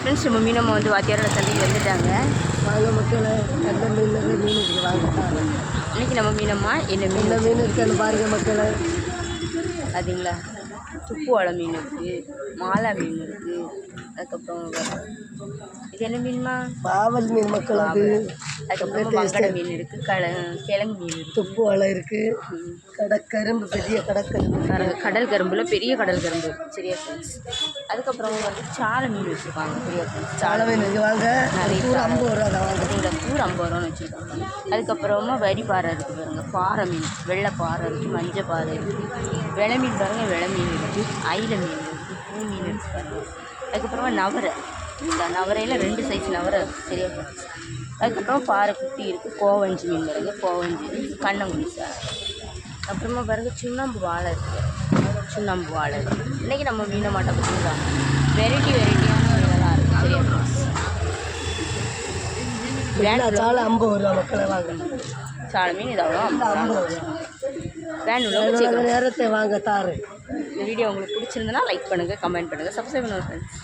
Friends நம்ம மீனம்மா வந்து வாத்தியாரோட சந்தைக்கு வந்துட்டாங்க. வாங்க மக்களை, நல்ல மீன் நிறைய மீன் இருக்குது வாங்க. இன்றைக்கி நம்ம மீனம்மா என்ன மீன் மீன் இருக்குன்னு பாருங்கள் மக்களை. பார்த்தீங்களா, துப்பு வாழை மீன் இருக்குது, மாலா மீன் இருக்குது, அதுக்கப்புறம் இது என்ன மீன்மா, பாவல் மீன் மக்கள். அது அதுக்கப்புறம் மங்கடை மீன் இருக்குது, கிழங்கு மீன் இருக்குது, துப்பு வாழை இருக்குது, கடற்கரும்பு, பெரிய கடற்கரும்பு, கடல் கரும்புல பெரிய கடல் கரும்பு சரியா ஃப்ரெண்ட்ஸ். அதுக்கப்புறம் வந்து சாலை மீன் வச்சுருக்காங்க சரியா ஃப்ரெண்ட்ஸ். சாலை மீன் இருக்குது வாங்க. நிறைய 50 ரூபா தான் வாங்க. இந்த கூறு 50 ரூபான்னு வச்சுருக்காங்க. அதுக்கப்புறமா வரி பாறை இருக்குது பாருங்கள், பாறை மீன், வெள்ளை பாறை இருக்குது, மஞ்சள் பாறை இருக்குது, வெலை மீன் பாருங்கள், வெலை மீன் இருக்குது, அயில மீன் இருக்குது, பூ மீன் இருக்குது பாருங்கள். அதுக்கப்புறமா நவரை, இந்த நவரையில் 2 சைஸ் நவரை சரியா ஃப்ரெண்ட்ஸ். அதுக்கப்புறம் பாறை குட்டி இருக்குது, கோவஞ்சி மீன் பாருங்க, கோவஞ்சி, கண்ணங்குடி சார். அப்புறமா பாருங்கள் சுண்ணாம்பு வாழை இருக்குது, சுண்ணாம்பு வாழை இருக்குது. இன்றைக்கி நம்ம மீனை மாட்டை பார்த்தீங்களா, வெரைட்டியான மீனெல்லாம் இருக்குது சரியா ஃப்ரெண்ட்ஸ். சாலை 50 ரூபா மக்களை வாங்க. சாலை மீன் இது அவ்வளோ 50 ரூபா. நேரத்தை வாங்க தாரு. இந்த வீடியோ உங்களுக்கு பிடிச்சிருந்தனா லைக் பண்ணுங்கள், கமெண்ட் பண்ணுங்கள், சப்ஸ்கிரைப் பண்ணுங்கள் ஃப்ரெண்ட்ஸ்.